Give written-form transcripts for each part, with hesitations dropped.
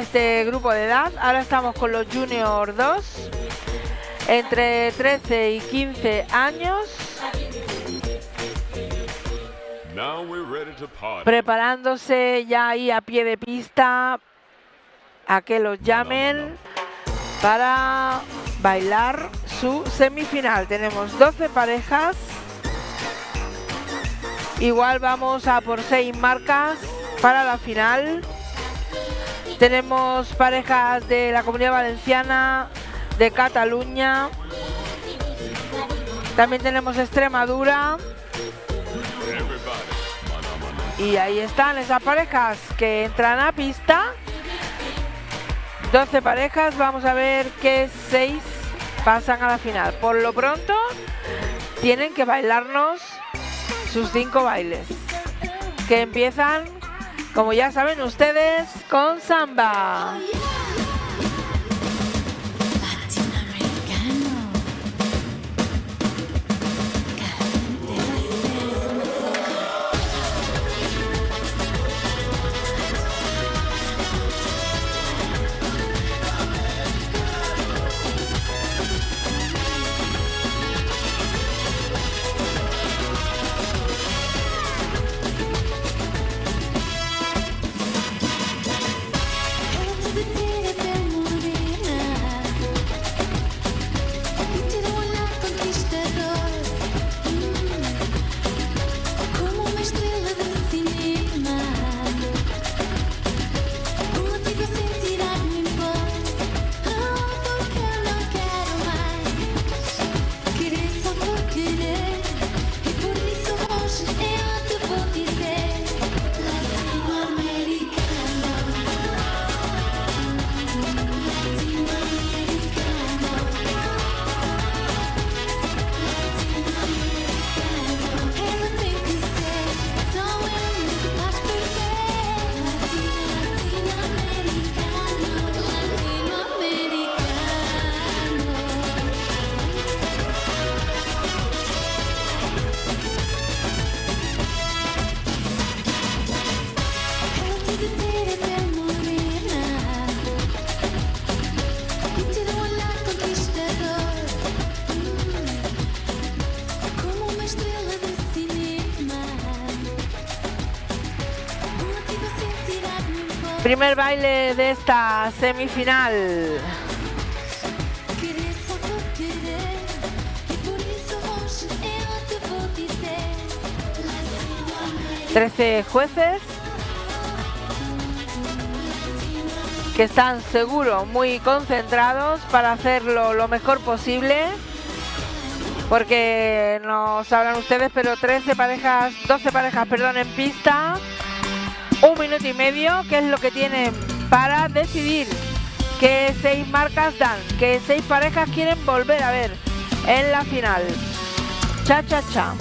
este grupo de edad. Ahora estamos con los Junior 2, entre 13 y 15 años, preparándose ya ahí a pie de pista a que los llamen para bailar su semifinal. Tenemos 12 parejas. Igual vamos a por 6 marcas para la final. Tenemos parejas de la Comunidad Valenciana, de Cataluña. También tenemos Extremadura. Y ahí están esas parejas que entran a pista. 12 parejas, vamos a ver qué 6 pasan a la final. Por lo pronto, tienen que bailarnos sus 5 bailes, que empiezan, como ya saben ustedes, con samba. Primer baile de esta semifinal. Trece jueces que están seguro muy concentrados para hacerlo lo mejor posible, porque no sabrán ustedes, pero 12 parejas, perdón, en pista. 1 minuto y medio, que es lo que tienen para decidir qué 6 marcas dan, qué 6 parejas quieren volver a ver en la final. Cha, cha, cha.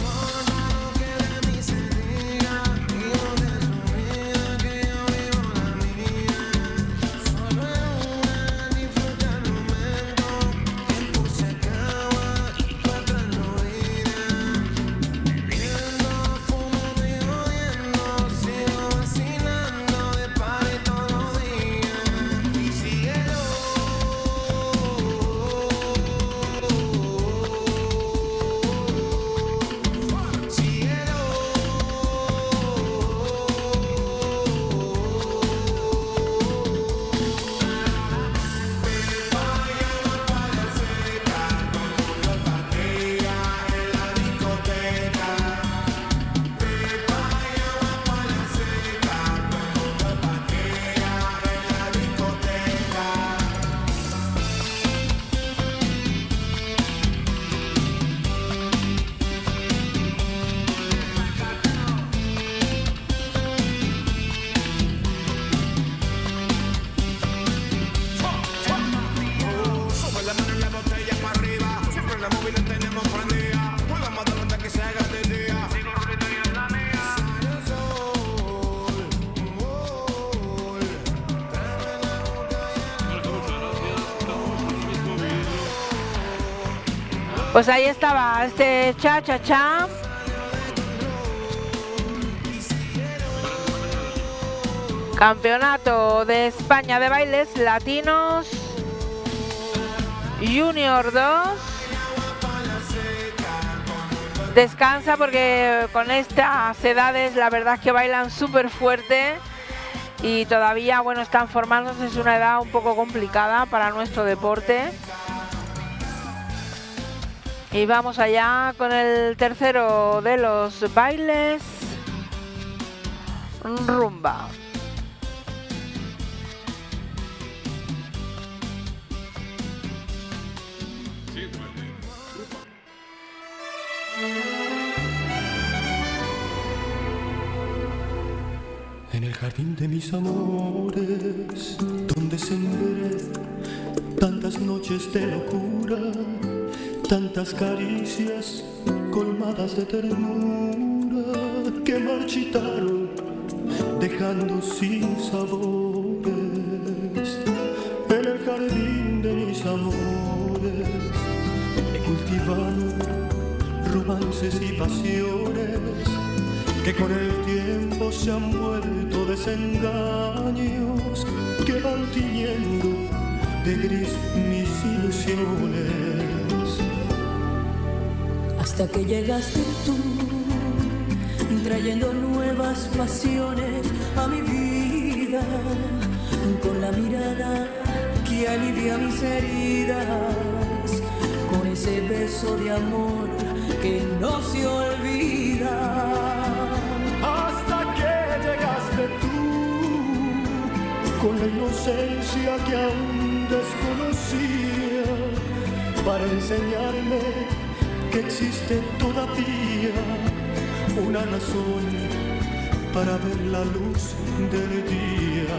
Pues ahí estaba este cha cha cha. Campeonato de España de bailes latinos Junior 2. Descansa porque con estas edades la verdad es que bailan súper fuerte y todavía, bueno, están formándose. Es una edad un poco complicada para nuestro deporte. Y vamos allá con el tercero de los bailes, rumba. En el jardín de mis amores, donde sembré tantas noches de locura, tantas caricias colmadas de ternura que marchitaron dejando sin sabores. En el jardín de mis amores he cultivado romances y pasiones que con el tiempo se han vuelto desengaños que van tiñendo de gris mis ilusiones. Hasta que llegaste tú, trayendo nuevas pasiones a mi vida, con la mirada que alivia mis heridas, con ese beso de amor que no se olvida. Hasta que llegaste tú, con la inocencia que aún desconocía, para enseñarme que existe todavía una razón para ver la luz del día.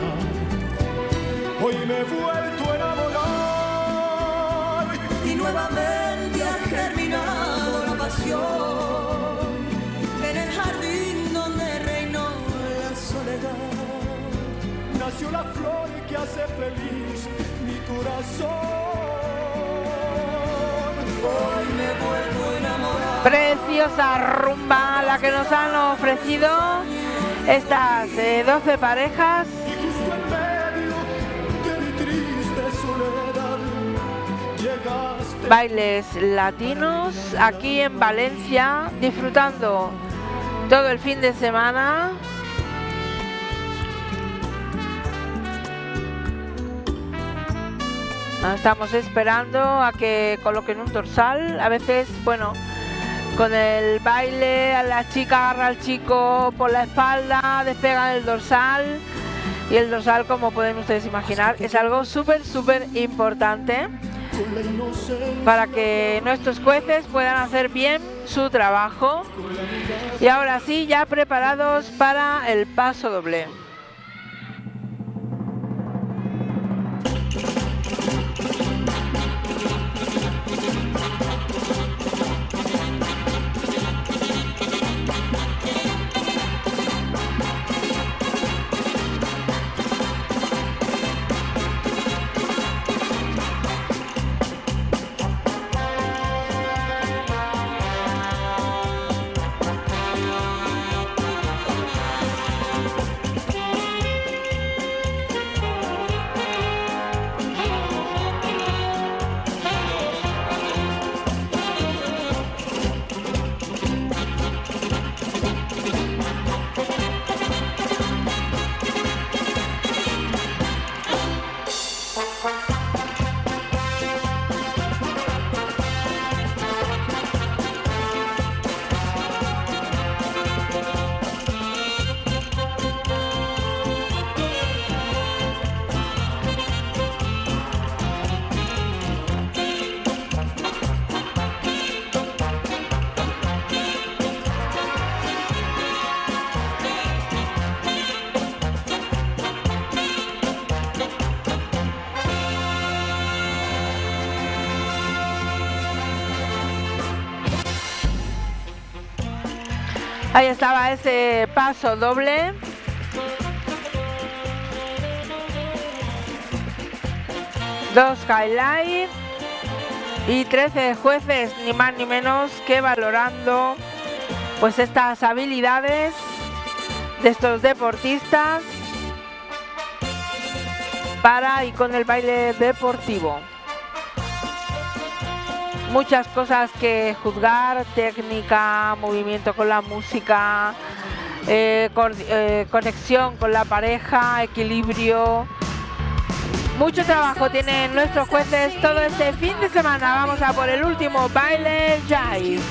Hoy me he vuelto a enamorar y nuevamente ha germinado la pasión en el jardín donde reinó la soledad. Nació la flor que hace feliz mi corazón. Hoy me he vuelto a enamorar. Preciosa rumba la que nos han ofrecido estas 12 parejas. Y justo en medio de mi triste soledad llegaste. Bailes latinos aquí en Valencia, disfrutando todo el fin de semana. Estamos esperando a que coloquen un dorsal. A veces, bueno, con el baile a la chica agarra al chico por la espalda, despegan el dorsal, y el dorsal, como pueden ustedes imaginar, es algo súper importante para que nuestros jueces puedan hacer bien su trabajo. Y ahora sí, ya preparados para el paso doble. Ahí estaba ese paso doble. Dos highlights y 13 jueces, ni más ni menos, que valorando pues estas habilidades de estos deportistas. para y con el baile deportivo. Muchas cosas que juzgar: técnica, movimiento con la música, conexión con la pareja, equilibrio. Mucho trabajo tienen nuestros jueces todo este fin de semana. Vamos a por el último baile jive.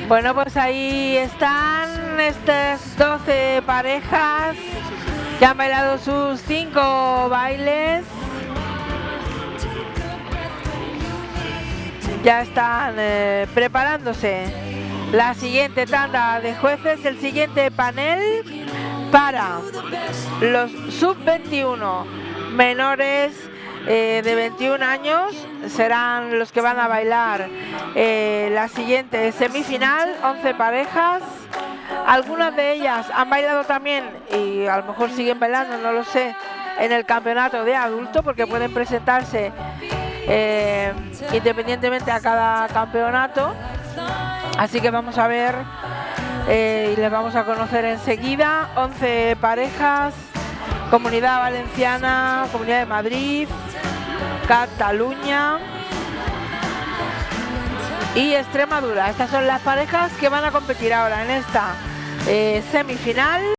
Bueno, pues ahí están estas 12 parejas que han bailado sus 5 bailes. Ya están preparándose la siguiente tanda de jueces, el siguiente panel para los sub-21 menores de 21 años. Serán los que van a bailar la siguiente semifinal, 11 parejas. Algunas de ellas han bailado también, y a lo mejor siguen bailando, no lo sé, en el campeonato de adulto, porque pueden presentarse independientemente a cada campeonato. Así que vamos a ver y les vamos a conocer enseguida. 11 parejas, Comunidad Valenciana, Comunidad de Madrid, Cataluña y Extremadura. Estas son las parejas que van a competir ahora en esta semifinal.